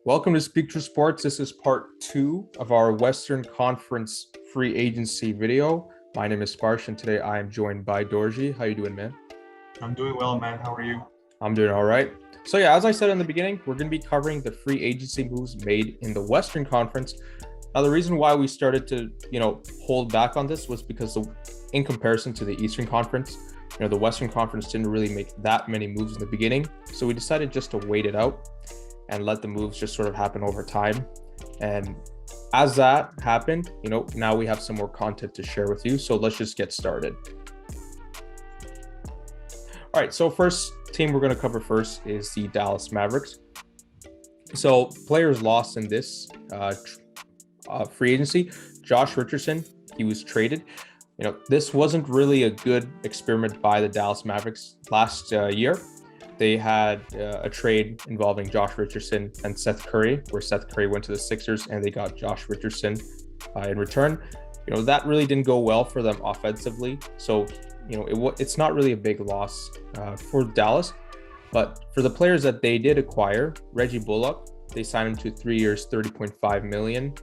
Welcome to Speak True Sports. This is part two of our Western Conference free agency video. My name is Sparsh, and today I am joined by Dorjee. How you doing, man? I'm doing well, man. How are you? I'm doing all right. So yeah, as I said in the beginning, we're going to be covering the free agency moves made in the Western Conference. Now, the reason why we started to, hold back on this was because in comparison to the Eastern Conference, the Western Conference didn't really make that many moves in the beginning. So we decided just to wait it out and let the moves just sort of happen over time. And as that happened, now we have some more content to share with you. So let's just get started. All right, so first team we're going to cover first is the Dallas Mavericks. So players lost in this free agency. Josh Richardson, he was traded. This wasn't really a good experiment by the Dallas Mavericks last year. They had a trade involving Josh Richardson and Seth Curry, where Seth Curry went to the Sixers and they got Josh Richardson in return. That really didn't go well for them offensively. So, it's not really a big loss for Dallas. But for the players that they did acquire, Reggie Bullock, they signed him to 3 years, $30.5 million.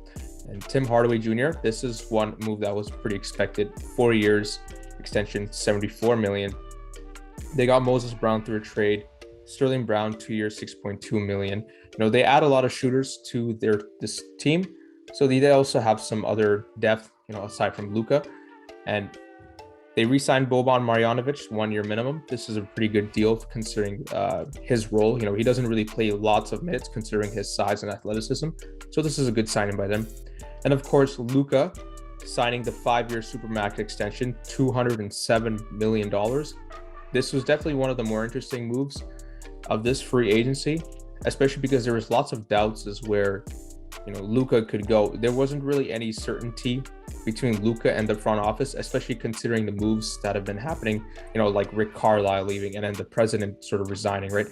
And Tim Hardaway Jr., this is one move that was pretty expected. 4 years, extension, $74 million. They got Moses Brown through a trade. Sterling Brown, 2 years, $6.2 million. They add a lot of shooters to this team. So they also have some other depth, aside from Luka. And they re-signed Boban Marjanovic, 1 year minimum. This is a pretty good deal considering his role. He doesn't really play lots of minutes considering his size and athleticism. So this is a good signing by them. And of course, Luka signing the 5-year Supermax extension, $207 million. This was definitely one of the more interesting moves of this free agency, especially because there was lots of doubts as where, Luka could go. There wasn't really any certainty between Luka and the front office, especially considering the moves that have been happening, like Rick Carlisle leaving and then the president sort of resigning, right?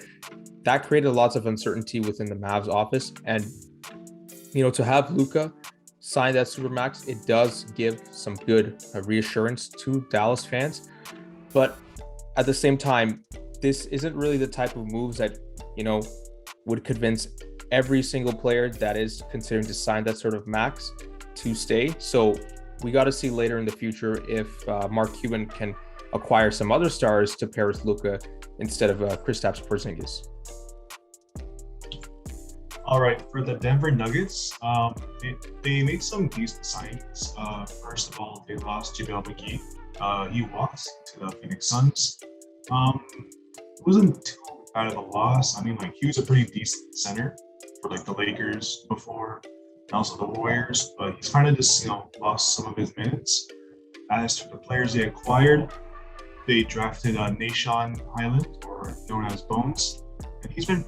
That created lots of uncertainty within the Mavs office. And, to have Luka sign that Supermax, it does give some good reassurance to Dallas fans. But at the same time, this isn't really the type of moves that, would convince every single player that is considering to sign that sort of max to stay. So we got to see later in the future if Mark Cuban can acquire some other stars to pair with Luka instead of Kristaps Porzingis. All right, for the Denver Nuggets, they made some decent signings. First of all, they lost JaVale McGee. He walked to the Phoenix Suns. It wasn't too bad of a loss. I mean, he was a pretty decent center for the Lakers before, and also the Warriors. But he's kind of just lost some of his minutes. As for the players they acquired, they drafted Nah'Shon Hyland, or known as Bones, and he's been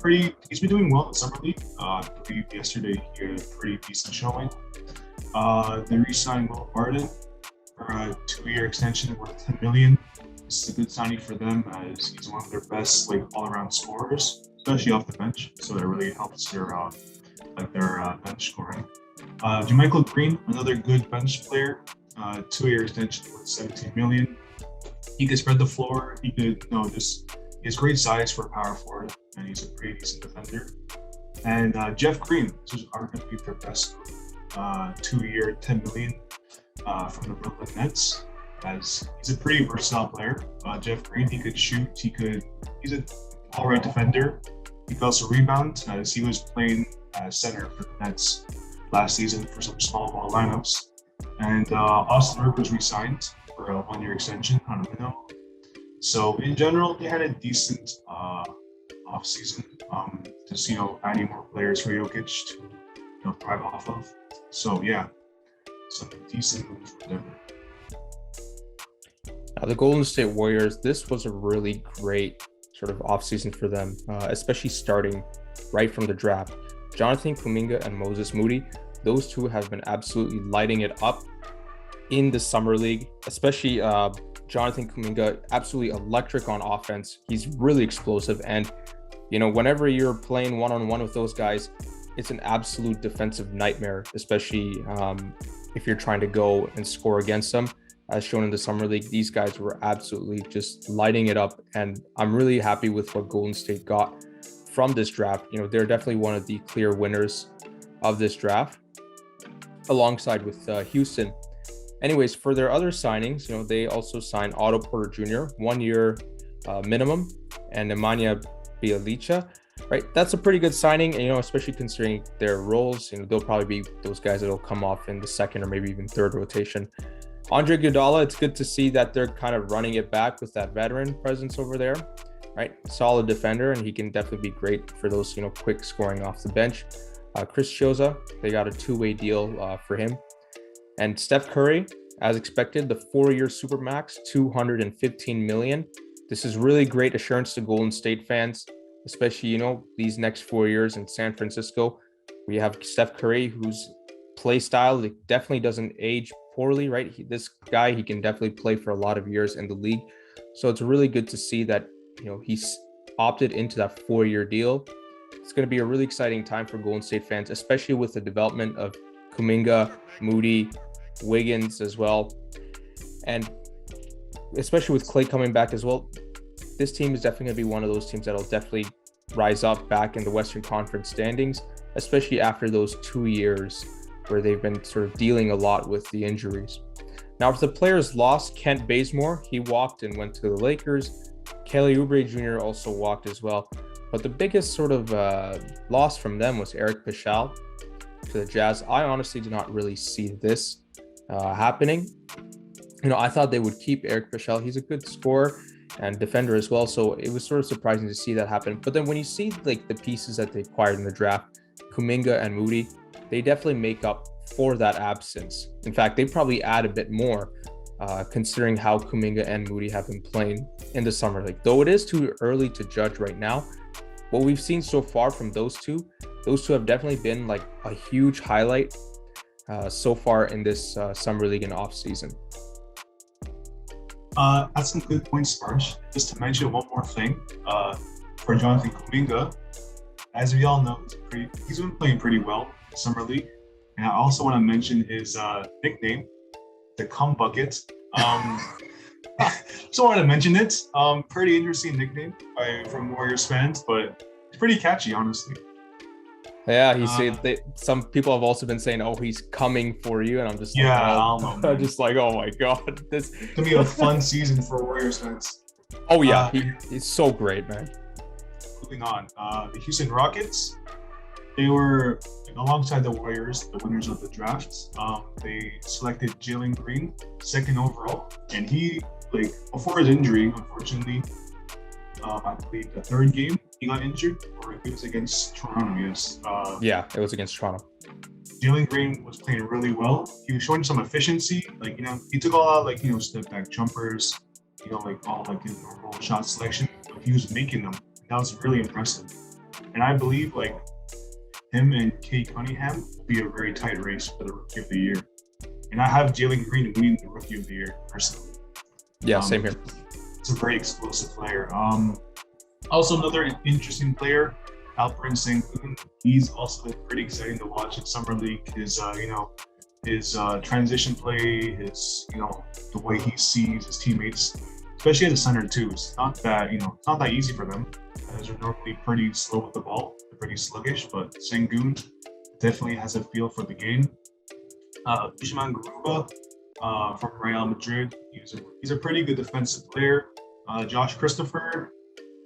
doing well in the summer league. I believe yesterday he had a pretty decent showing. They re-signed Will Barton for a 2-year extension worth $10 million. This is a good signing for them as he's one of their best all-around scorers, especially off the bench. So that really helps their bench scoring. JaMychal Green, another good bench player, 2-year extension worth $17 million. He could spread the floor. He could he has great size for a power forward, and he's a pretty decent defender. And Jeff Green, this is arguably their best 2-year, $10 million from the Brooklyn Nets. As he's a pretty versatile player. Jeff Green, he could shoot. He's an all-right defender. He could also rebound, as he was playing center for the Nets last season for some small ball lineups. And Austin Rivers re-signed for a 1-year extension on a minimum. So in general, they had a decent offseason. Just adding more players for Jokic to thrive off of. So yeah, some decent moves for Denver. Now, the Golden State Warriors, this was a really great sort of offseason for them, especially starting right from the draft. Jonathan Kuminga and Moses Moody, those two have been absolutely lighting it up in the summer league, especially Jonathan Kuminga, absolutely electric on offense. He's really explosive. And, whenever you're playing one-on-one with those guys, it's an absolute defensive nightmare, especially if you're trying to go and score against them. As shown in the summer league, these guys were absolutely just lighting it up, and I'm really happy with what Golden State got from this draft. They're definitely one of the clear winners of this draft, alongside with Houston. Anyways, for their other signings, they also signed Otto Porter Jr., 1 year minimum, and Nemanja Bjelica. Right, that's a pretty good signing, and especially considering their roles, they'll probably be those guys that'll come off in the second or maybe even third rotation. Andre Iguodala, it's good to see that they're kind of running it back with that veteran presence over there. Right, solid defender, and he can definitely be great for those quick scoring off the bench. Chris Chioza, they got a 2-way deal for him. And Steph Curry, as expected, the 4-year Supermax, $215 million. This is really great assurance to Golden State fans, especially, these next 4 years in San Francisco. We have Steph Curry, whose play style definitely doesn't age poorly, right? This guy, he can definitely play for a lot of years in the league. So it's really good to see that, he's opted into that 4-year deal. It's going to be a really exciting time for Golden State fans, especially with the development of Kuminga, Moody, Wiggins as well. And especially with Klay coming back as well, this team is definitely going to be one of those teams that'll definitely rise up back in the Western Conference standings, especially after those 2 years where they've been sort of dealing a lot with the injuries. Now, if the players lost, Kent Bazemore, he walked and went to the Lakers. Kelly Oubre Jr. also walked as well. But the biggest sort of loss from them was Eric Paschall to the Jazz. I honestly did not really see this happening. I thought they would keep Eric Paschall. He's a good scorer and defender as well. So it was sort of surprising to see that happen. But then when you see the pieces that they acquired in the draft, Kuminga and Moody, they definitely make up for that absence. In fact, they probably add a bit more, considering how Kuminga and Moody have been playing in the summer league. Though it is too early to judge right now, what we've seen so far from those two have definitely been a huge highlight so far in this summer league and off season. That's some good points, Sparsh. Just to mention one more thing, for Jonathan Kuminga, as we all know, he's been playing pretty well in summer league. And I also want to mention his nickname, the Cum Bucket. Just wanted to mention it. Pretty interesting nickname from Warriors fans, but it's pretty catchy, honestly. Yeah, some people have also been saying, "Oh, he's coming for you," and I'm just I'm just like, "Oh my god, this it's gonna be a fun season for Warriors fans." Oh yeah, he's so great, man. Moving on, the Houston Rockets, they were alongside the Warriors, the winners of the draft. They selected Jalen Green, 2nd overall, and he before his injury, unfortunately, I believe the 3rd game he got injured, or it was against Toronto. Yes. Yeah, it was against Toronto. Jalen Green was playing really well. He was showing some efficiency. He took all out step back jumpers, all his normal shot selection. But he was making them. That was really impressive. And I believe him and Kate Cunningham will be a very tight race for the Rookie of the Year. And I have Jalen Green winning the Rookie of the Year personally. Yeah, same here. It's a very explosive player. Also, another interesting player, Alperen Sengun. He's also been pretty exciting to watch in summer league. His transition play, the way he sees his teammates, especially as a center too. It's not that easy for them, as they're normally pretty slow with the ball. They're pretty sluggish, but Sengun definitely has a feel for the game. Usman Garuba from Real Madrid. He's a pretty good defensive player. Josh Christopher,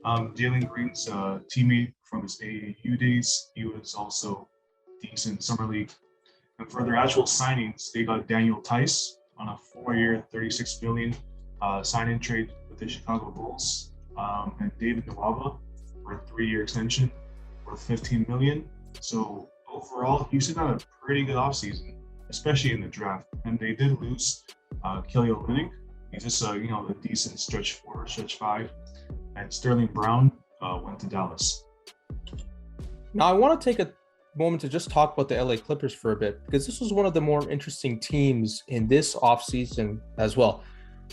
Jalen Green's teammate from his AAU days. He was also decent summer league. And for their actual signings, they got Daniel Tice on a 4-year, $36 million sign-in trade with the Chicago Bulls, and David Nwaba for a 3-year extension worth $15 million. So overall, Houston had a pretty good offseason, especially in the draft. And they did lose Kelly Olynyk. He's just a decent stretch 4, stretch 5, and Sterling Brown went to Dallas. Now I want to take a moment to just talk about the LA Clippers for a bit, because this was one of the more interesting teams in this offseason as well.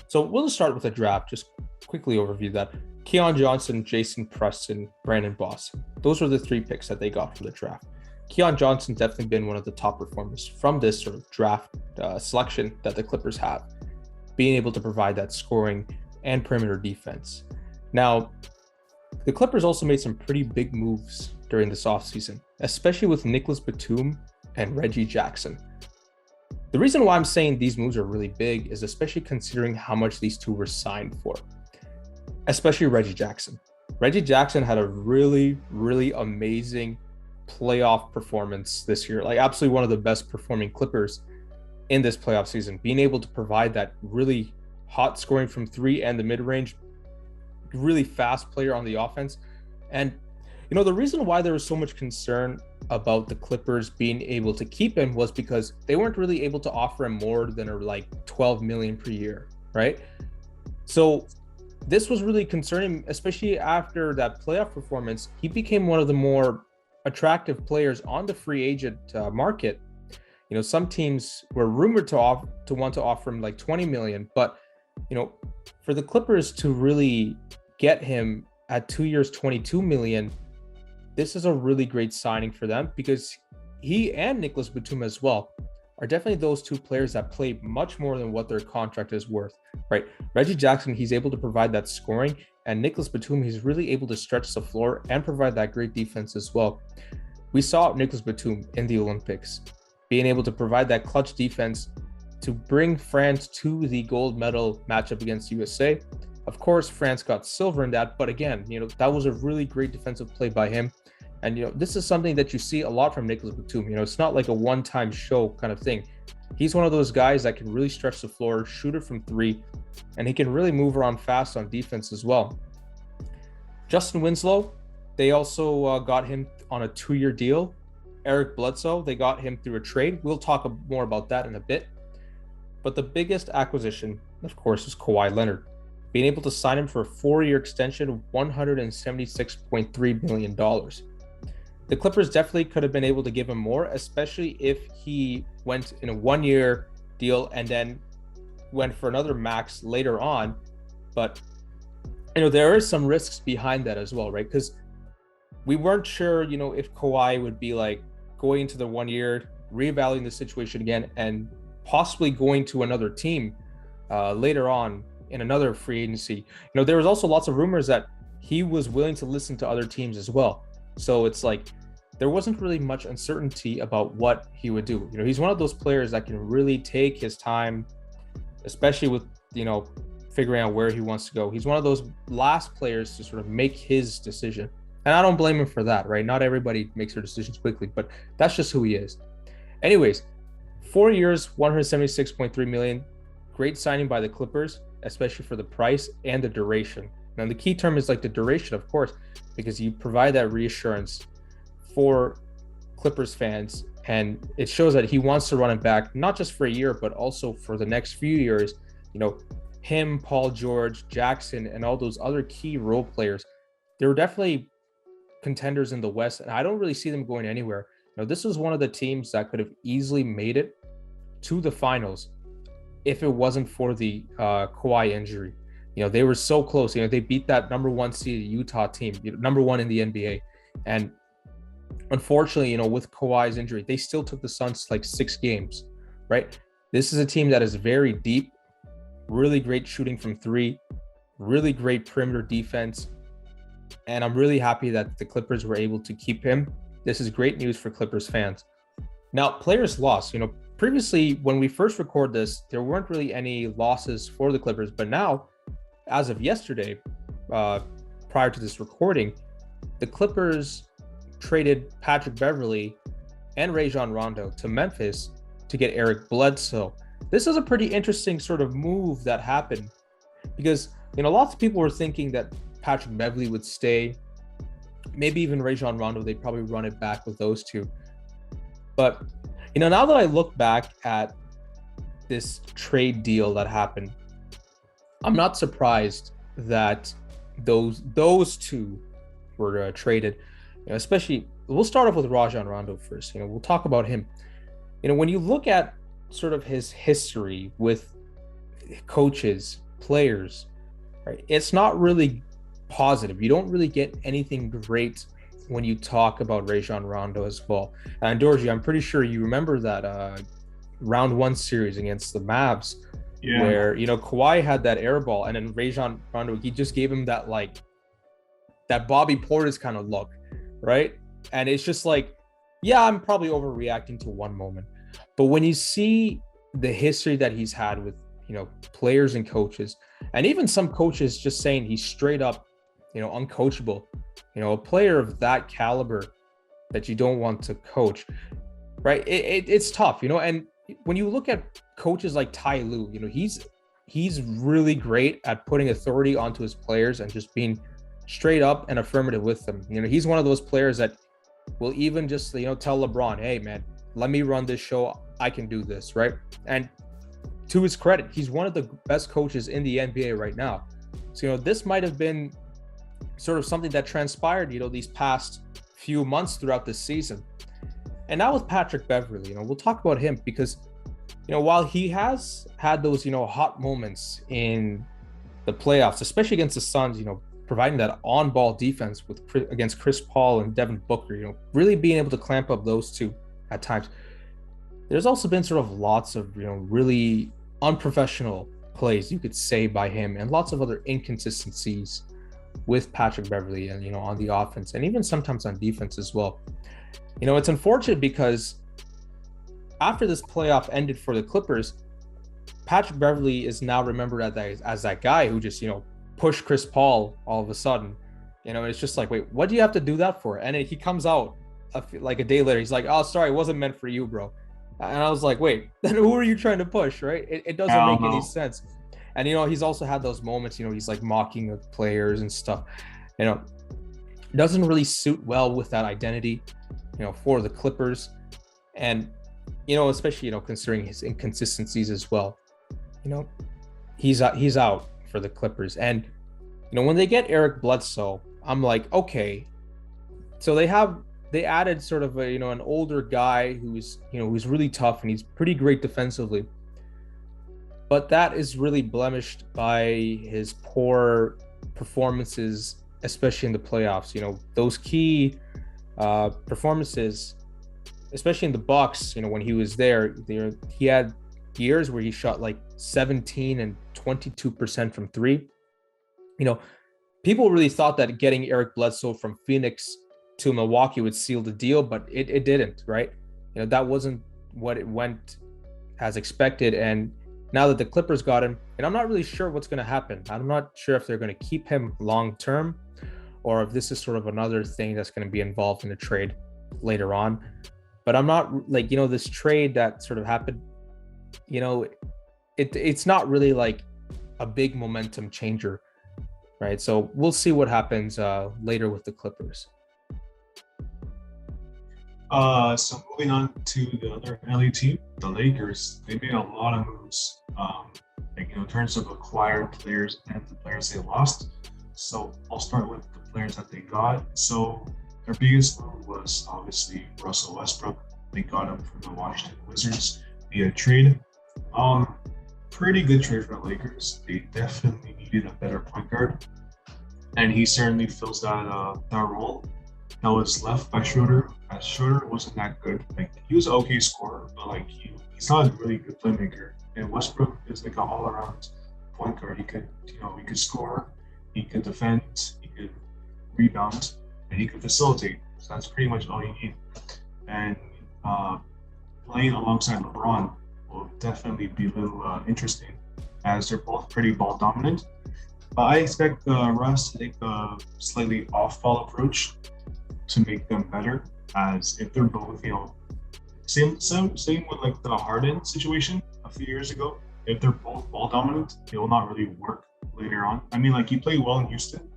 So we'll just start with the draft, just quickly overview that. Keon Johnson, Jason Preston, Brandon Boss. Those were the 3 picks that they got from the draft. Keon Johnson's definitely been one of the top performers from this sort of draft selection that the Clippers have, being able to provide that scoring and perimeter defense. Now, The Clippers also made some pretty big moves during this offseason, especially with Nicholas Batum and Reggie Jackson. The reason why I'm saying these moves are really big is especially considering how much these two were signed for, especially Reggie Jackson. Reggie Jackson had a really, really amazing playoff performance this year, like absolutely one of the best performing Clippers in this playoff season, being able to provide that really hot scoring from three and the mid-range, really fast player on the offense. And the reason why there was so much concern about the Clippers being able to keep him was because they weren't really able to offer him more than like 12 million per year, right? So this was really concerning, especially after that playoff performance. He became one of the more attractive players on the free agent market. Some teams were rumored to want to offer him like 20 million, but for the Clippers to really get him at 2 years, 22 million, this is a really great signing for them, because he and Nicholas Batum as well are definitely those two players that play much more than what their contract is worth, right? Reggie Jackson, he's able to provide that scoring, and Nicholas Batum, he's really able to stretch the floor and provide that great defense as well. We saw Nicholas Batum in the Olympics being able to provide that clutch defense to bring France to the gold medal matchup against USA. Of course, France got silver in that, but again, that was a really great defensive play by him. And, this is something that you see a lot from Nicholas Batum. It's not like a one-time show kind of thing. He's one of those guys that can really stretch the floor, shoot it from three, and he can really move around fast on defense as well. Justin Winslow, they also got him on a 2-year deal. Eric Bledsoe, they got him through a trade. We'll talk more about that in a bit. But the biggest acquisition, of course, is Kawhi Leonard, being able to sign him for a 4-year extension of $176.3 million. The Clippers definitely could have been able to give him more, especially if he went in a 1-year deal and then went for another max later on. But, there are some risks behind that as well, right? Because we weren't sure, if Kawhi would be like going into the 1 year, reevaluating the situation again, and possibly going to another team later on in another free agency. There was also lots of rumors that he was willing to listen to other teams as well. So it's like there wasn't really much uncertainty about what he would do. He's one of those players that can really take his time, especially with, figuring out where he wants to go. He's one of those last players to sort of make his decision. And I don't blame him for that, right? Not everybody makes their decisions quickly, but that's just who he is. Anyways, 4 years, $176.3 million. Great signing by the Clippers, especially for the price and the duration. Now, the key term is like the duration, of course, because you provide that reassurance for Clippers fans, and it shows that he wants to run it back, not just for a year, but also for the next few years. Him, Paul George, Jackson, and all those other key role players, they were definitely contenders in the West, and I don't really see them going anywhere. This was one of the teams that could have easily made it to the finals if it wasn't for the Kawhi injury. They were so close. They beat that number 1 seed Utah team, number 1 in the NBA. And unfortunately, with Kawhi's injury, they still took the Suns like 6 games, right? This is a team that is very deep, really great shooting from three, really great perimeter defense. And I'm really happy that the Clippers were able to keep him. This is great news for Clippers fans. Now, players lost. Previously, when we first record this, there weren't really any losses for the Clippers. But now, as of yesterday, prior to this recording, the Clippers traded Patrick Beverley and Rajon Rondo to Memphis to get Eric Bledsoe. This is a pretty interesting sort of move that happened because, lots of people were thinking that Patrick Beverley would stay, maybe even Rajon Rondo, they'd probably run it back with those two. But, now that I look back at this trade deal that happened, I'm not surprised that those two were traded, especially, we'll start off with Rajon Rondo first. We'll talk about him. When you look at sort of his history with coaches, players, right, it's not really positive. You don't really get anything great when you talk about Rajon Rondo as well. And Dorjee, I'm pretty sure you remember that round 1 series against the Mavs, where Kawhi had that air ball, and then Rajon Rondo, he just gave him that like that Bobby Portis kind of look, right? And it's just like, yeah, I'm probably overreacting to one moment. But when you see the history that he's had with, players and coaches, and even some coaches just saying he's straight up, uncoachable, a player of that caliber that you don't want to coach, right? It's tough, and when you look at coaches like Ty Lue, he's really great at putting authority onto his players and just being straight up and affirmative with them. He's one of those players that will even just, tell LeBron, hey man, let me run this show. I can do this, right? And to his credit, he's one of the best coaches in the NBA right now. So, this might have been sort of something that transpired, these past few months throughout this season. And now with Patrick Beverley, we'll talk about him because, while he has had those, hot moments in the playoffs, especially against the Suns, providing that on-ball defense against Chris Paul and Devin Booker, really being able to clamp up those two at times. There's also been sort of lots of, really unprofessional plays, you could say, by him, and lots of other inconsistencies with Patrick Beverley and, on the offense and even sometimes on defense as well. It's unfortunate because after this playoff ended for the Clippers, Patrick Beverley is now remembered as that guy who just, pushed Chris Paul all of a sudden. It's just like, wait, what do you have to do that for? And then he comes out like a day later. He's like, oh, sorry, it wasn't meant for you, bro. And I was like, wait, then who are you trying to push, right? It doesn't make any sense. And, he's also had those moments, he's like mocking the players and stuff. Doesn't really suit well with that identity, for the Clippers. And, especially, considering his inconsistencies as well, he's out for the Clippers. And, when they get Eric Bledsoe, I'm like, okay, so they added sort of a, an older guy who's really tough and he's pretty great defensively. But that is really blemished by his poor performances, especially in the playoffs. Those key performances, especially in the Bucks, when he was there, he had years where he shot like 17 and 22% from three. People really thought that getting Eric Bledsoe from Phoenix to Milwaukee would seal the deal, but it didn't, right? That wasn't what it went as expected. And now that the Clippers got him, and I'm not really sure what's going to happen. I'm not sure if they're going to keep him long term or if this is sort of another thing that's going to be involved in the trade later on. But I'm not like, this trade that sort of happened, it's not really like a big momentum changer, right? So we'll see what happens later with the Clippers. So moving on to the other LA team, the Lakers, they made a lot of moves, in terms of acquired players and the players they lost. So I'll start with the players that they got. So their biggest move was obviously Russell Westbrook. They got him from the Washington Wizards via trade. Pretty good trade for the Lakers. They definitely needed a better point guard, and he certainly fills that role. That was left by Schroeder. Schroeder wasn't that good. Like, he was an okay scorer, but like he's not a really good playmaker. And Westbrook is like an all-around point guard. He could score, he could defend, he could rebound, and he could facilitate. So that's pretty much all you need. And playing alongside LeBron will definitely be a little interesting, as they're both pretty ball dominant. But I expect Russ to take a slightly off-ball approach to make them better, as if they're both, same with like the Harden situation a few years ago. If they're both ball dominant, it will not really work later on. I mean, like, he played well in Houston,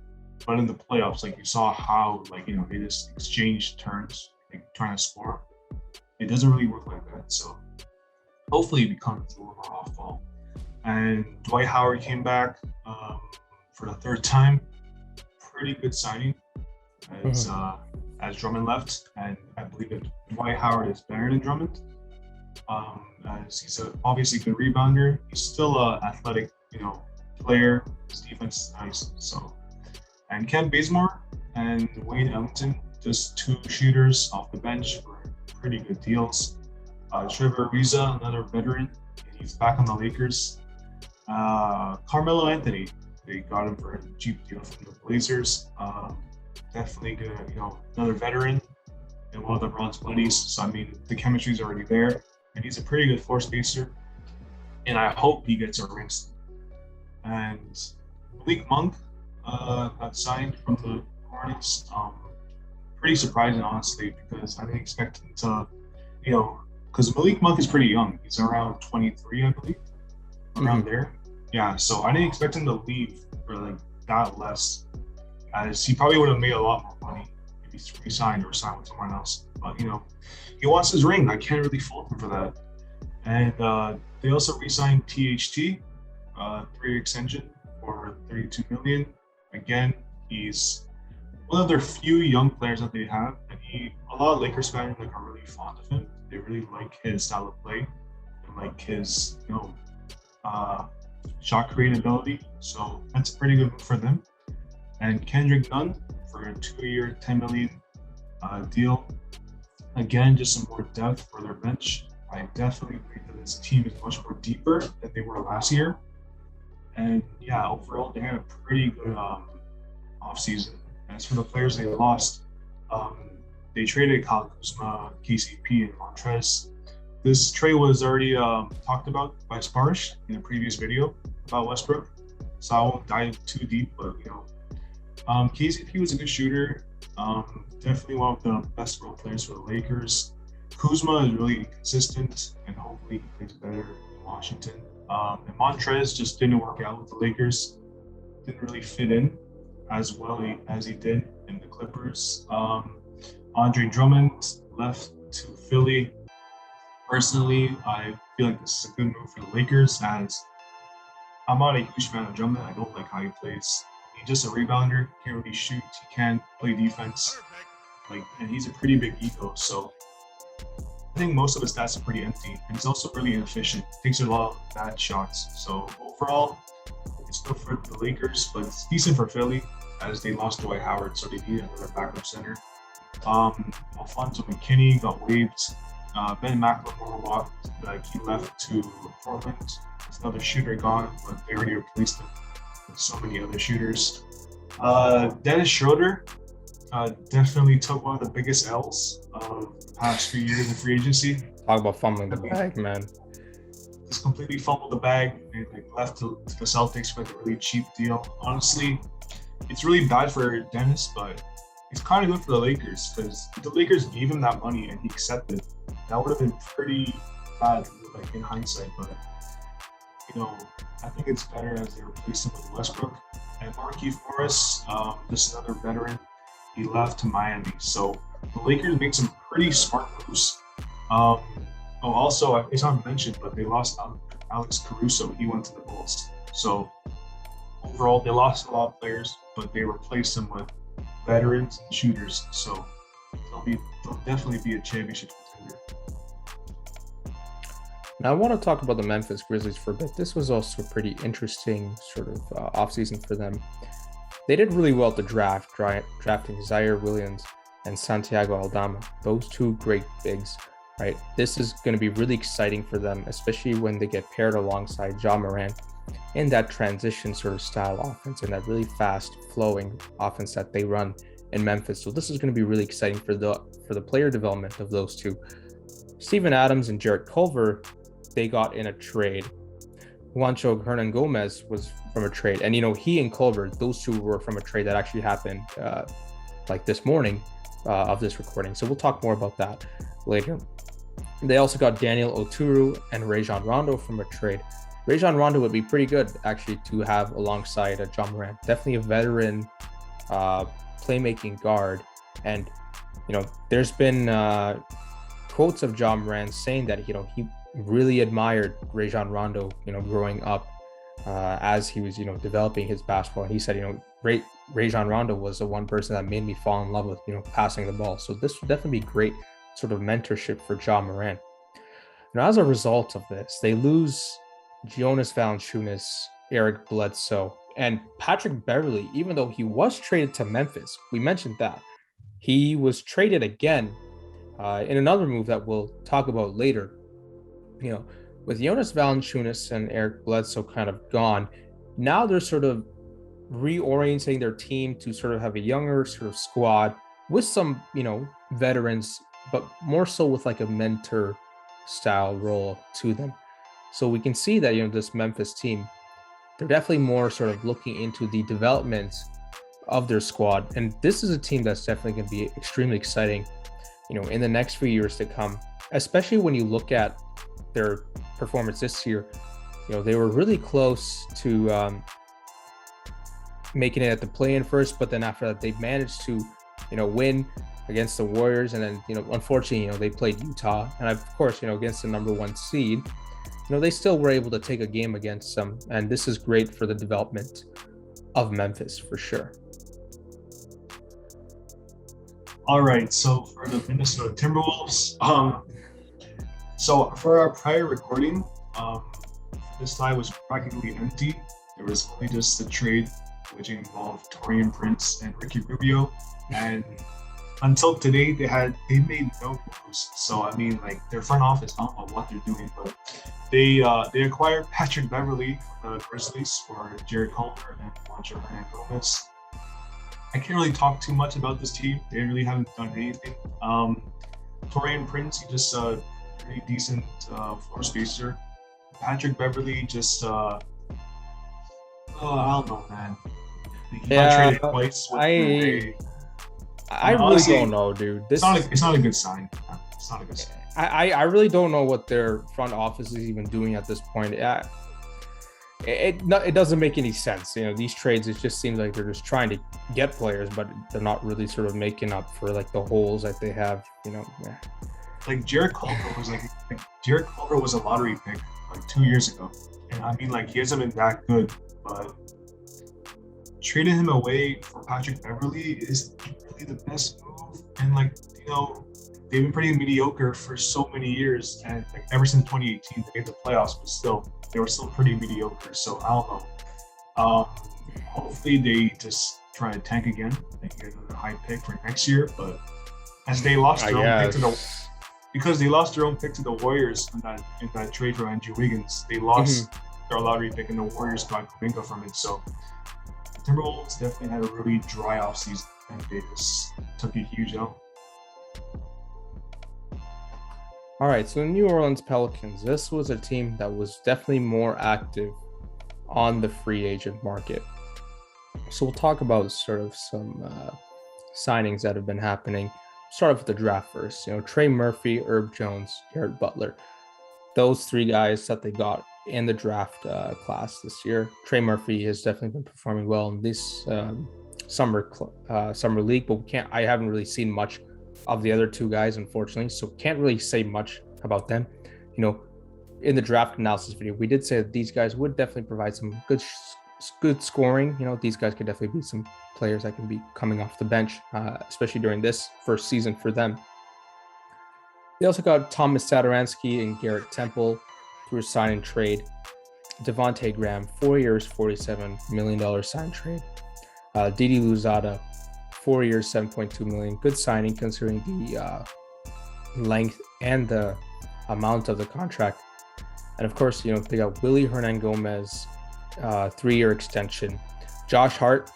but in the playoffs, like, you saw how, like, they just exchange turns, like trying to score. It doesn't really work like that. So hopefully it becomes a little more off ball. And Dwight Howard came back for the third time. Pretty good signing as Drummond left, and I believe that Dwight Howard is better than Drummond. As he's obviously a good rebounder. He's still an athletic, player. His defense is nice. So, and Ken Bazemore and Wayne Ellington, just two shooters off the bench for pretty good deals. Trevor Ariza, another veteran, he's back on the Lakers. Carmelo Anthony, they got him for a cheap deal from the Blazers. definitely good, another veteran and one of LeBron's buddies. So I mean, the chemistry's already there, and he's a pretty good floor spacer. And I hope he gets a ring soon. And Malik Monk got signed from the Hornets. Pretty surprising, honestly, because I didn't expect him to, because Malik Monk is pretty young. He's around 23, I believe, around there. Yeah, so I didn't expect him to leave for like that less, as he probably would have made a lot more money if he's re-signed or signed with someone else. But he wants his ring. I can't really fault him for that. And they also re-signed THT, 3-year extension for $32 million. Again, he's one of their few young players that they have, and a lot of Lakers fans are really fond of him. They really like his style of play and like his shot creating ability. So that's a pretty good move for them. And Kendrick Nunn for a 2-year, $10 million deal. Again, just some more depth for their bench. I definitely agree that this team is much more deeper than they were last year. And yeah, overall, they had a pretty good offseason. As for the players they lost, they traded Kyle Kuzma, KCP, and Montrez. This trade was already talked about by Sparsh in a previous video about Westbrook, so I won't dive too deep, but KCP was a good shooter, definitely one of the best role players for the Lakers. Kuzma is really inconsistent, and hopefully he plays better in Washington. And Montrez just didn't work out with the Lakers, didn't really fit in as well as he did in the Clippers. Andre Drummond left to Philly. Personally, I feel like this is a good move for the Lakers, as I'm not a huge fan of Drummond. I don't like how he plays. He's just a rebounder, can't really shoot, he can't play defense, and he's a pretty big ego. So I think most of his stats are pretty empty, and he's also really inefficient. Takes a lot of bad shots. So overall, it's good for the Lakers, but it's decent for Philly, as they lost Dwight Howard, so they need another backup center. Alfonso McKinney got waived. Ben McLemore he left to Portland. It's another shooter gone, but they already replaced him with so many other shooters. Dennis Schroeder definitely took one of the biggest L's of the past few years in free agency. Talk about fumbling the bag, man. Just completely fumbled the bag and left to the Celtics with a really cheap deal. Honestly, it's really bad for Dennis, but it's kind of good for the Lakers, because the Lakers gave him that money and he accepted. That would have been pretty bad, in hindsight, but I think it's better as they replace him with Westbrook. And Markieff Morris, just another veteran, he left to Miami. So the Lakers made some pretty smart moves. Also, it's not mentioned, but they lost Alex Caruso. He went to the Bulls. So overall, they lost a lot of players, but they replaced them with veterans and shooters. So they'll definitely be a championship contender. Now I want to talk about the Memphis Grizzlies for a bit. This was also a pretty interesting sort of offseason for them. They did really well at the draft, drafting Zaire Williams and Santiago Aldama. Those two great bigs, right? This is going to be really exciting for them, especially when they get paired alongside Ja Morant in that transition sort of style offense and that really fast flowing offense that they run in Memphis. So this is going to be really exciting for the player development of those two. Steven Adams and Jarrett Culver, they got in a trade. Juancho Hernan-Gomez was from a trade. And, he and Culver, those two were from a trade that actually happened this morning of this recording. So we'll talk more about that later. They also got Daniel Oturu and Rajon Rondo from a trade. Rajon Rondo would be pretty good, actually, to have alongside Ja Morant. Definitely a veteran playmaking guard. And, there's been quotes of Ja Morant saying that, he really admired Rajon Rondo, growing up as he was, developing his basketball. And he said, Rajon Rondo was the one person that made me fall in love with, passing the ball. So this would definitely be great sort of mentorship for Ja Morant. As a result of this, they lose Jonas Valanciunas, Eric Bledsoe, and Patrick Beverley. Even though he was traded to Memphis, we mentioned that he was traded again in another move that we'll talk about later. With Jonas Valanciunas and Eric Bledsoe kind of gone, now they're sort of reorienting their team to sort of have a younger sort of squad with some, veterans, but more so with like a mentor style role to them. So we can see that, this Memphis team, they're definitely more sort of looking into the development of their squad. And this is a team that's definitely going to be extremely exciting, in the next few years to come, especially when you look at their performance this year. They were really close to making it at the play-in first, but then after that, they managed to, win against the Warriors. And then, unfortunately, they played Utah. And of course, against the number 1 seed, they still were able to take a game against them. And this is great for the development of Memphis for sure. All right, so for the Minnesota Timberwolves, so for our prior recording, this slide was practically empty. There was only just a trade which involved Taurean Prince and Ricky Rubio, and until today they made no moves. So I mean, like, their front office, I don't know what they're doing, but they acquired Patrick Beverley from the Grizzlies for Jared Culver and Juancho Hernangomez. I can't really talk too much about this team. They really haven't done anything. Taurean Prince, he just pretty decent floor spacer. Patrick Beverley just I don't know, man. He got traded twice. I really don't know, dude. It's not a good sign. It's not a good sign. I really don't know what their front office is even doing at this point. It doesn't make any sense. These trades, it just seems like they're just trying to get players, but they're not really sort of making up for like the holes that they have. Like Jared Culver was a lottery pick like 2 years ago, and I mean, like, he hasn't been that good, but trading him away for Patrick Beverley is really the best move. And like, they've been pretty mediocre for so many years, and like ever since 2018 they made the playoffs, but they were still pretty mediocre. So I don't know. Hopefully they just try to tank again and get another high pick for next year. But as they lost their own pick to the Warriors in that trade for Andrew Wiggins, they lost their lottery pick, and the Warriors got Kuminga from it. So the Timberwolves definitely had a really dry offseason, and they just took a huge L. All right, so the New Orleans Pelicans, this was a team that was definitely more active on the free agent market. So we'll talk about sort of some signings that have been happening. Start off with the draft first. Trey Murphy, Herb Jones, Garrett Butler. Those 3 guys that they got in the draft class this year. Trey Murphy has definitely been performing well in this summer league, but I haven't really seen much of the other 2 guys, unfortunately, so can't really say much about them. In the draft analysis video, we did say that these guys would definitely provide some good scoring. These guys could definitely be some players that can be coming off the bench, especially during this first season for them. They also got Thomas Satoransky and Garrett Temple through a sign and trade. Devontae Graham, 4 years, $47 million sign trade. Didi Louzada, 4 years, $7.2 million. Good signing considering the length and the amount of the contract. And of course, they got Willie Hernangomez, 3-year extension. Josh Hart,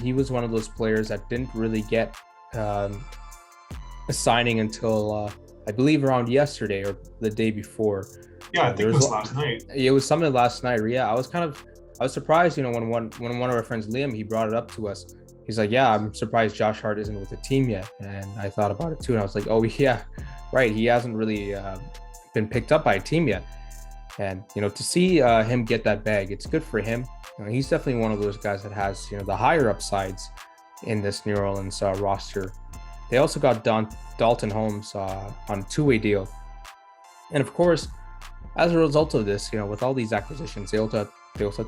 he was one of those players that didn't really get a signing until I believe around yesterday or the day before. Yeah, I think it was last night. It was something last night. Yeah, I was surprised, when one of our friends, Liam, he brought it up to us. He's like, yeah, I'm surprised Josh Hart isn't with the team yet. And I thought about it too. And I was like, oh yeah, right. He hasn't really been picked up by a team yet. And, to see him get that bag, it's good for him. He's definitely one of those guys that has, the higher upsides in this New Orleans roster. They also got Dalton Holmes on a 2-way deal. And of course, as a result of this, with all these acquisitions, they also had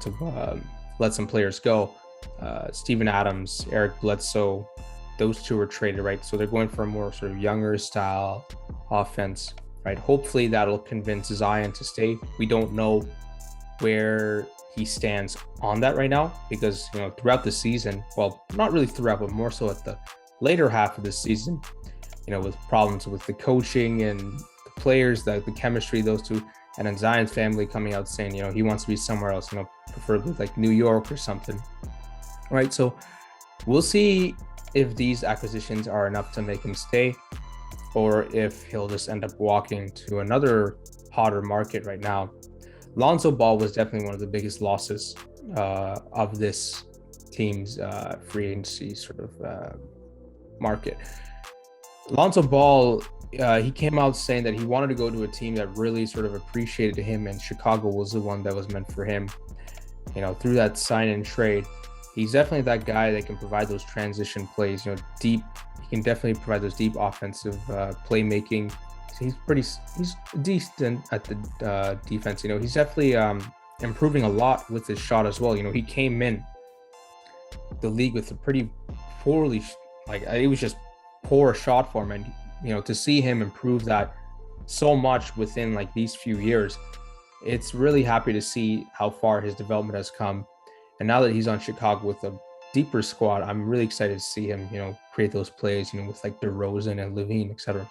to let some players go. Steven Adams, Eric Bledsoe, those 2 were traded, right? So they're going for a more sort of younger style offense, right? Hopefully that'll convince Zion to stay. We don't know where he stands on that right now because, throughout the season, well, not really throughout, but more so at the later half of the season, with problems with the coaching and the players, the chemistry, those 2, and then Zion's family coming out saying, he wants to be somewhere else, preferably like New York or something. right? So we'll see if these acquisitions are enough to make him stay, or if he'll just end up walking to another hotter market right now. Lonzo Ball was definitely one of the biggest losses of this team's free agency sort of market. Lonzo Ball, he came out saying that he wanted to go to a team that really sort of appreciated him, and Chicago was the one that was meant for him. You know, through that sign and trade, he's definitely that guy that can provide those transition plays. You know, deep. He can definitely provide those deep offensive playmaking. He's decent at the defense. You know, he's definitely improving a lot with his shot as well. You know, he came in the league with a pretty poorly, like it was just poor shot form, and you know, to see him improve that so much within like these few years, it's really happy to see how far his development has come. And now that he's on Chicago with a deeper squad, I'm really excited to see him, you know, create those plays, you know, with like DeRozan and Levine, etc.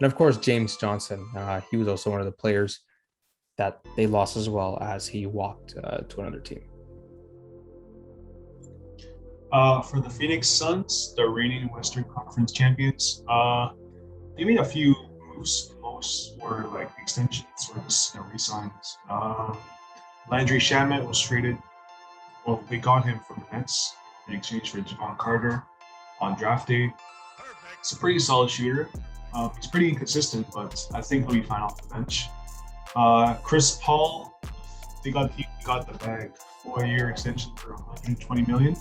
And of course, James Johnson, he was also one of the players that they lost as well, as he walked to another team. For the Phoenix Suns, the reigning Western Conference champions, they made a few moves. Most were like extensions or just re-signs. Landry Shamet was traded. Well, they got him from the Nets in exchange for Javon Carter on draft day. It's a pretty solid shooter. He's pretty inconsistent, but I think he'll be fine off the bench. Chris Paul, he got the bag, 4-year extension for $120 million.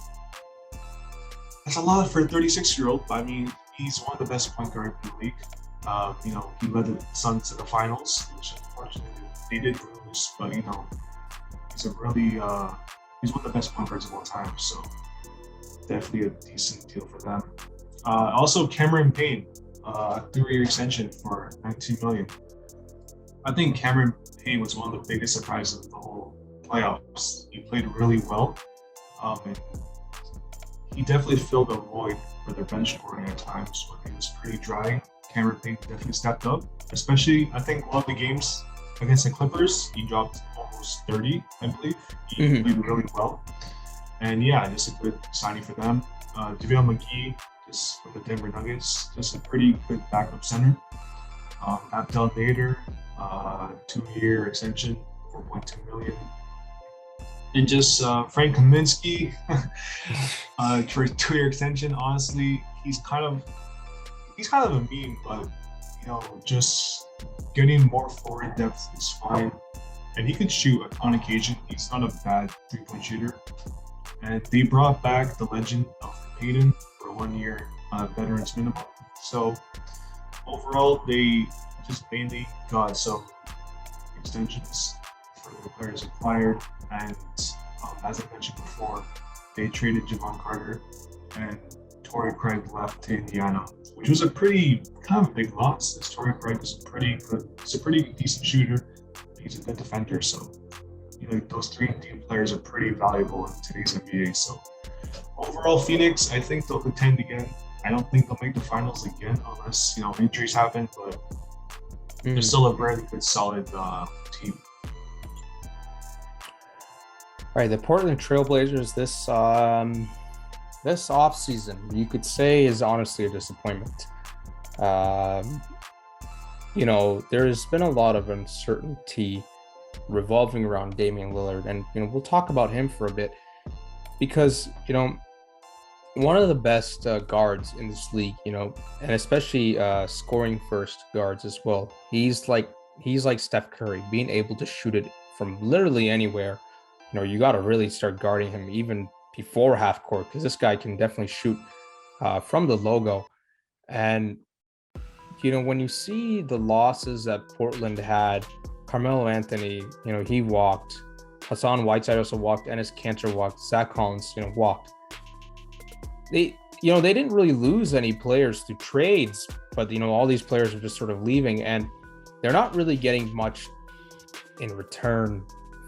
That's a lot for a 36-year-old. I mean, he's one of the best point guards in the league. You know, he led the Suns to the finals, which unfortunately they did lose. But you know, he's one of the best point guards of all time. So definitely a decent deal for them. Also, Cameron Payne, 3-year extension for $19 million. I think Cameron Payne was one of the biggest surprises of the whole playoffs. He played really well. And he definitely filled a void for their bench scoring at times when he was pretty dry. Cameron Payne definitely stepped up, especially I think one of the games against the Clippers, he dropped almost 30, I believe. He played really well. And yeah, just a good signing for them. JaVale McGee, just with the Denver Nuggets, just a pretty good backup center. Abdel Nader, 2-year extension, $4.2 million. And just Frank Kaminsky for a 2-year extension. Honestly, he's kind of a meme, but you know, just getting more forward depth is fine. And he could shoot on occasion. He's not a bad 3-point shooter. And they brought back the legend of Payton for 1 year veterans minimum. So overall, they just mainly got some extensions for the players acquired. And as I mentioned before, they traded Javon Carter, and Torrey Craig left to Indiana, which was a pretty kind of big loss. This Torrey Craig is pretty good. He's a pretty decent shooter. He's a good defender. So, you know, those 3 team players are pretty valuable in today's NBA. So overall, Phoenix, I think they'll contend again. I don't think they'll make the finals again unless, you know, injuries happen, but they're still a very good, solid team. All right, the Portland Trailblazers this offseason, you could say, is honestly a disappointment. You know, there's been a lot of uncertainty revolving around Damian Lillard, and you know, we'll talk about him for a bit because, you know, one of the best guards in this league, you know, and especially scoring first guards as well. He's like Steph Curry, being able to shoot it from literally anywhere. You know, you got to really start guarding him even before half court, because this guy can definitely shoot from the logo. And you know, when you see the losses that Portland had, Carmelo Anthony, you know, he walked. Hassan Whiteside also walked. Enes Kanter walked. Zach Collins, you know, walked. They didn't really lose any players through trades, but you know, all these players are just sort of leaving, and they're not really getting much in return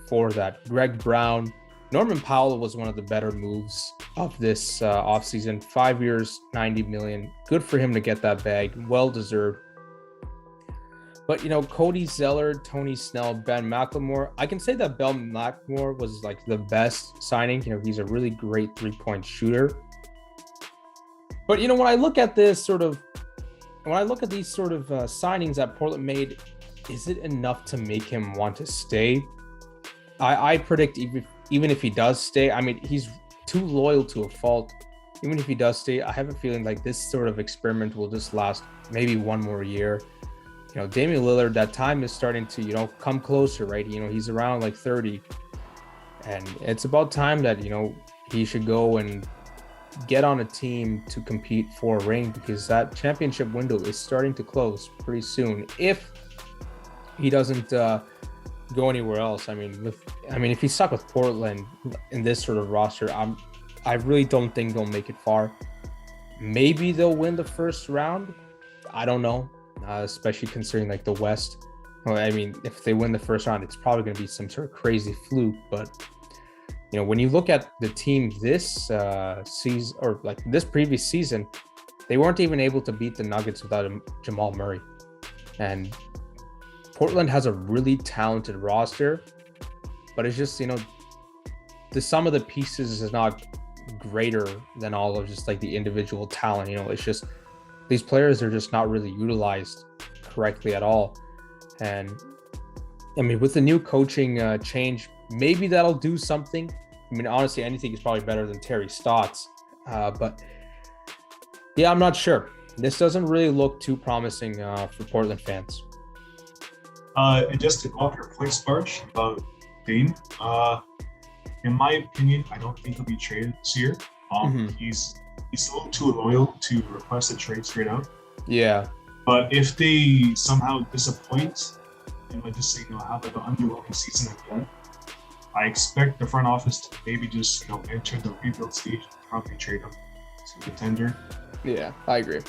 for that. Greg Brown, Norman Powell was one of the better moves of this offseason. 5 years, $90 million. Good for him to get that bag. Well deserved. But Cody Zeller, Tony Snell, Ben McLemore. I can say that Ben McLemore was like the best signing. He's a really great 3-point shooter. But when I look at these sort of signings that Portland made, is it enough to make him want to stay? I predict even if he does stay, I mean, he's too loyal to a fault. Even if he does stay, I have a feeling like this sort of experiment will just last maybe one more year. Damian Lillard, that time is starting to, come closer, right? He's around like 30. And it's about time that, he should go and get on a team to compete for a ring, because that championship window is starting to close pretty soon if he doesn't go anywhere else. I mean, if he's stuck with Portland in this sort of roster, I really don't think they'll make it far. Maybe they'll win the first round. I don't know, especially considering like the West. I mean, if they win the first round, it's probably going to be some sort of crazy fluke. But when you look at the team this season, or like this previous season, they weren't even able to beat the Nuggets without Jamal Murray. And Portland has a really talented roster, but it's just, the sum of the pieces is not greater than all of just like the individual talent. It's just these players are just not really utilized correctly at all. And I mean, with the new coaching change, maybe that'll do something. I mean, honestly, anything is probably better than Terry Stotts. But yeah, I'm not sure. This doesn't really look too promising for Portland fans. And just to go off your point, Sparsh, about Dame, in my opinion, I don't think he'll be traded this year. He's a little too loyal to request a trade straight out. Yeah. But if they somehow disappoint and just have like an underwhelming season again, I expect the front office to maybe just enter the rebuild stage and probably trade him to a contender. Yeah, I agree.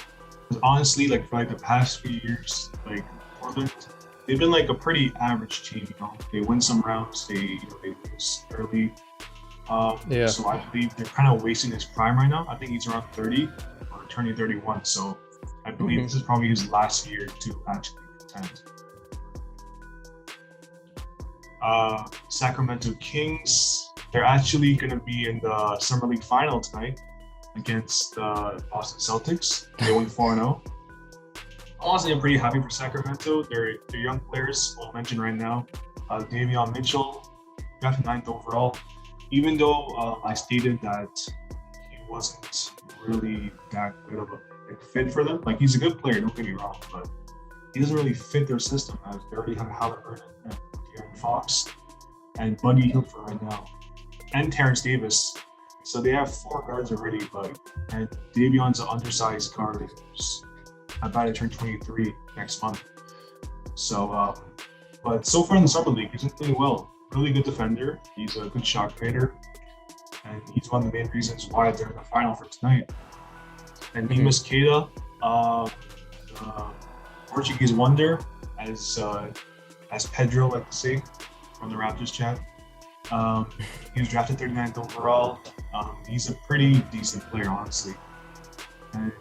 Because honestly, like for like the past few years, like Portland, they've been like a pretty average team. They win some rounds, they lose early. So I believe they're kind of wasting his prime right now. I think he's around 30 or turning 31. So I believe this is probably his last year to actually contend. Sacramento Kings, they're actually going to be in the Summer League final tonight against the Boston Celtics. They went 4-0. Honestly, I'm pretty happy for Sacramento. They're young players, I'll mention right now. Davion Mitchell, drafted 9th overall. Even though I stated that he wasn't really that good of a fit for them. Like, he's a good player, don't get me wrong, but he doesn't really fit their system. They already have Halliburton and De'Aaron Fox and Buddy Hield for right now, and Terrence Davis. So they have 4 guards already, and Davion's an undersized guard who's about to turn 23 next month. So, but so far in the Summer League, he's been playing well. Really good defender. He's a good shot creator, and he's one of the main reasons why they're in the final for tonight. And Neemias Queta, Portuguese wonder, as Pedro like to say from the Raptors chat. He was drafted 39th overall. He's a pretty decent player, honestly, and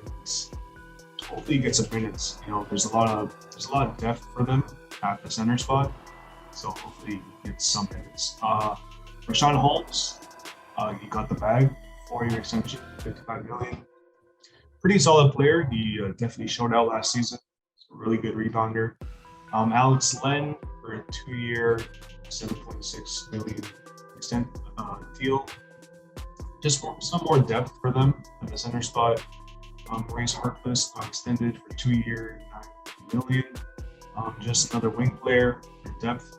hopefully he gets some minutes. There's a lot of depth for them at the center spot, so hopefully he gets some minutes. Rashawn Holmes, he got the bag, 4-year extension, $55 million. Pretty solid player. He definitely showed out last season. He's a really good rebounder. Alex Len for a 2-year, $7.6 million deal. Just for some more depth for them at the center spot. Maurice Harkless got extended for 2-year, $9 million. Just another wing player for depth.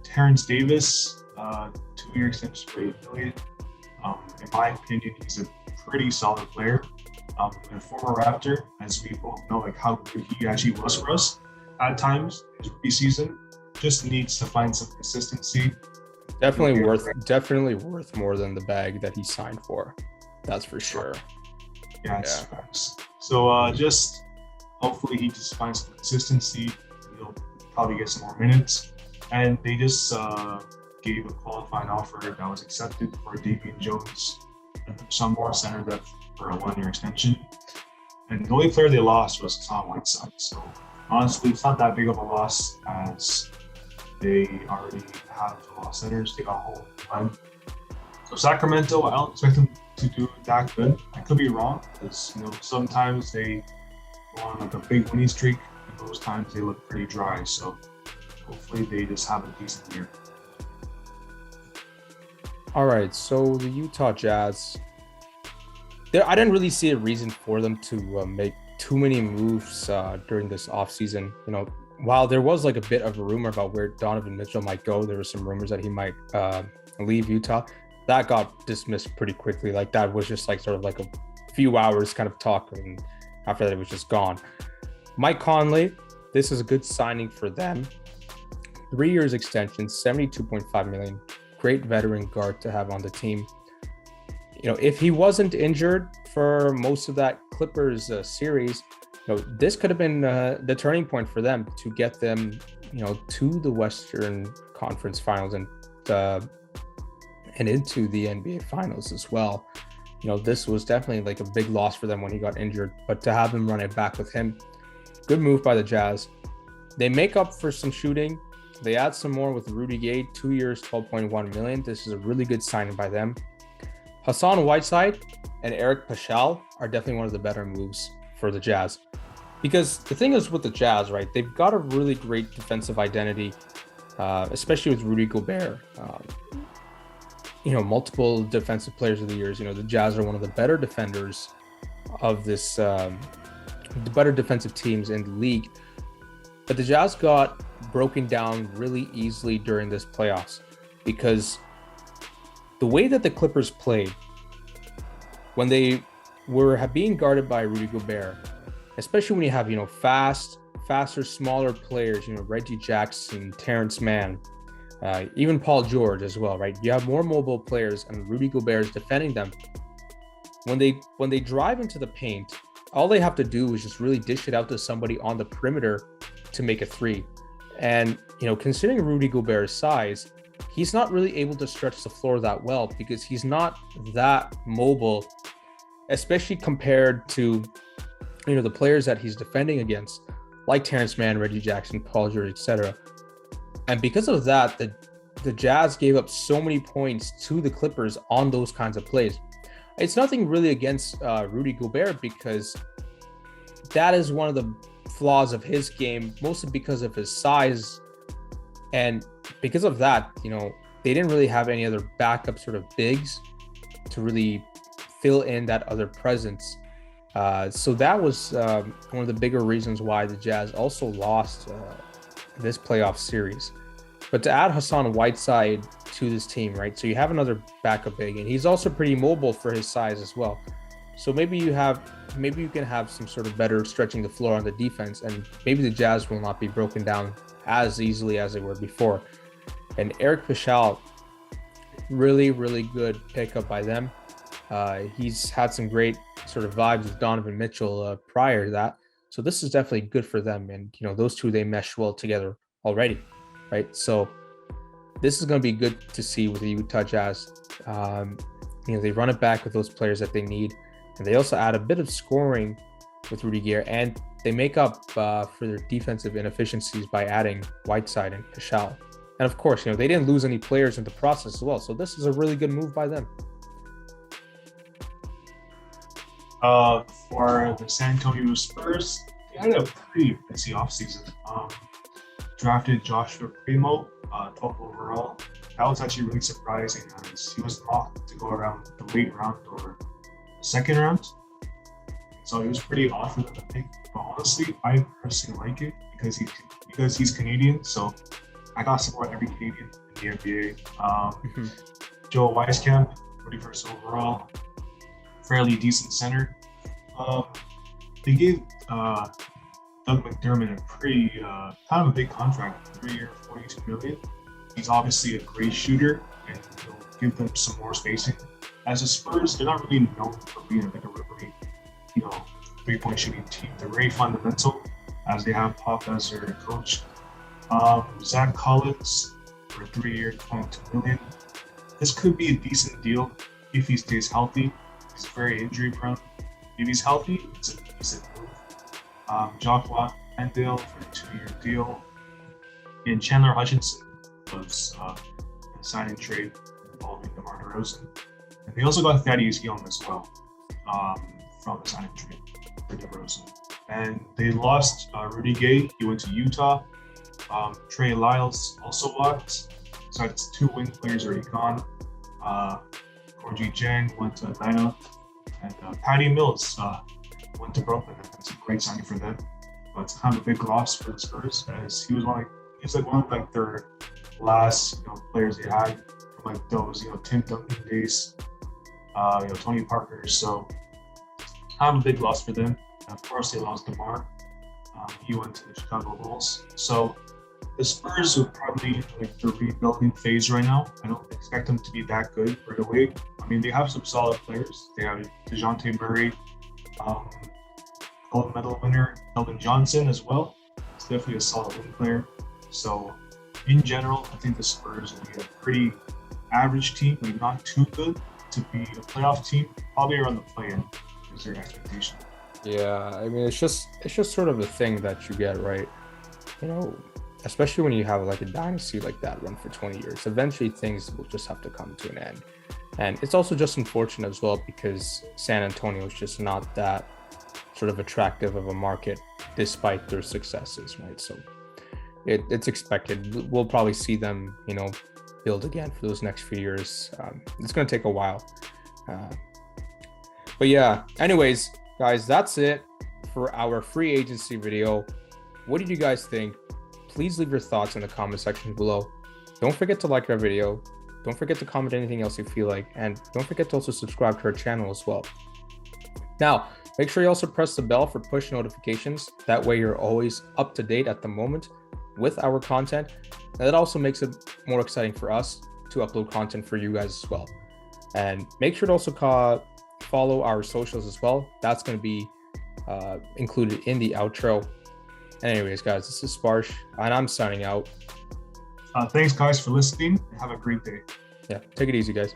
Terrence Davis, 2-year extension for $8 million. In my opinion, he's a pretty solid player. A former Raptor, as we both know, like how good he actually was for us at times his rookie season. Just needs to find some consistency. Definitely worth more than the bag that he signed for. That's for sure. Yes. Yeah. So just hopefully he just finds some consistency. He'll probably get some more minutes. And they just gave a qualifying offer that was accepted for Damian Jones and some more center depth for a 1-year extension. And the only player they lost was Tom Whiteside. So honestly, it's not that big of a loss as they already have the loss centers. They got home one. So Sacramento, I don't expect them to do that good. I could be wrong because sometimes they go on like a big winning streak, and those times they look pretty dry. So hopefully they just have a decent year. All right, so the Utah Jazz, I didn't really see a reason for them to make too many moves during this offseason. While there was like a bit of a rumor about where Donovan Mitchell might go, there were some rumors that he might leave Utah. That got dismissed pretty quickly. Like that was just like sort of like a few hours kind of talk, and after that it was just gone. Mike Conley, this is a good signing for them. 3 years extension, $72.5 million. Great veteran guard to have on the team. If he wasn't injured for most of that Clippers series, this could have been the turning point for them to get them, to the Western Conference Finals and into the NBA Finals as well. This was definitely like a big loss for them when he got injured, but to have them run it back with him, good move by the Jazz. They make up for some shooting. They add some more with Rudy Gay, 2 years, $12.1 million. This is a really good signing by them. Hassan Whiteside and Eric Paschall are definitely one of the better moves for the Jazz. Because the thing is with the Jazz, right, they've got a really great defensive identity, especially with Rudy Gobert. Multiple defensive players of the years. The Jazz are one of the better defenders of this, the better defensive teams in the league. But the Jazz got broken down really easily during this playoffs because the way that the Clippers played when they were being guarded by Rudy Gobert, especially when you have, faster, smaller players, Reggie Jackson, Terrence Mann, even Paul George as well, right? You have more mobile players and Rudy Gobert is defending them. When they drive into the paint, all they have to do is just really dish it out to somebody on the perimeter to make a three. And, considering Rudy Gobert's size, he's not really able to stretch the floor that well because he's not that mobile, especially compared to, the players that he's defending against, like Terrence Mann, Reggie Jackson, Paul George, etc. And because of that, the Jazz gave up so many points to the Clippers on those kinds of plays. It's nothing really against Rudy Gobert because that is one of the flaws of his game, mostly because of his size. And because of that, they didn't really have any other backup sort of bigs to really fill in that other presence. So that was one of the bigger reasons why the Jazz also lost this playoff series. But to add Hassan Whiteside to this team, right? So you have another backup big, and he's also pretty mobile for his size as well. So maybe you can have some sort of better stretching the floor on the defense, and maybe the Jazz will not be broken down as easily as they were before. And Eric Paschall, really, really good pickup by them. He's had some great sort of vibes with Donovan Mitchell prior to that. So this is definitely good for them. And, those two, they mesh well together already, right? So this is going to be good to see with the Utah Jazz. They run it back with those players that they need. And they also add a bit of scoring with Rudy Gobert, and they make up for their defensive inefficiencies by adding Whiteside and Paschall. And of course, they didn't lose any players in the process as well. So this is a really good move by them. For the San Antonio Spurs, they had a pretty busy offseason. Drafted Joshua Primo, 12th overall. That was actually really surprising as he was mocked to go around the late round or the second round. So it was pretty odd for them to pick. But honestly, I personally like it because he's Canadian. So I gotta support every Canadian in the NBA. Joe Wieskamp, 41st overall, fairly decent center. They gave Doug McDermott a pretty kind of a big contract, 3 year, $42 million. He's obviously a great shooter, and he'll give them some more spacing. As the Spurs, they're not really known for being like a really, 3-point shooting team. They're very fundamental, as they have Pop as their coach. Zach Collins for a 3 year, $22 million. This could be a decent deal if he stays healthy. He's very injury prone. If he's healthy, it's a decent move. Mandale for a 2-year deal. And Chandler Hutchinson was a signing trade involving DeMar DeRozan. And they also got Thaddeus Young as well from the signing trade for DeRozan. And they lost Rudy Gay. He went to Utah. Trey Lyles also left. So that's 2 wing players already gone. Gorgie Jang went to Atlanta. And Patty Mills went to Brooklyn. That's a great signing for them. But it's kind of a big loss for the Spurs, as he was one of their last players they had from like those Tim Duncan days, Tony Parker. So kind of a big loss for them. And of course, they lost DeMar. He went to the Chicago Bulls. So the Spurs would probably like the rebuilding phase right now. I don't expect them to be that good right away. I mean, they have some solid players. They have DeJounte Murray, gold medal winner Elvin Johnson as well. It's definitely a solid wing player. So in general, I think the Spurs will be a pretty average team, like not too good to be a playoff team. Probably around the play-in is their expectation. Yeah, I mean, it's just sort of a thing that you get, right? Especially when you have like a dynasty like that run for 20 years, eventually things will just have to come to an end. And it's also just unfortunate as well because San Antonio is just not that sort of attractive of a market despite their successes, right? So it's expected. We'll probably see them, build again for those next few years. It's going to take a while. But yeah, anyways, guys, that's it for our free agency video. What did you guys think? Please leave your thoughts in the comment section below. Don't forget to like our video. Don't forget to comment anything else you feel like. And don't forget to also subscribe to our channel as well. Now, make sure you also press the bell for push notifications. That way you're always up to date at the moment with our content. And that also makes it more exciting for us to upload content for you guys as well. And make sure to also follow our socials as well. That's going to be included in the outro. And anyways, guys, this is Sparsh, and I'm signing out. Thanks, guys, for listening. Have a great day. Yeah, take it easy, guys.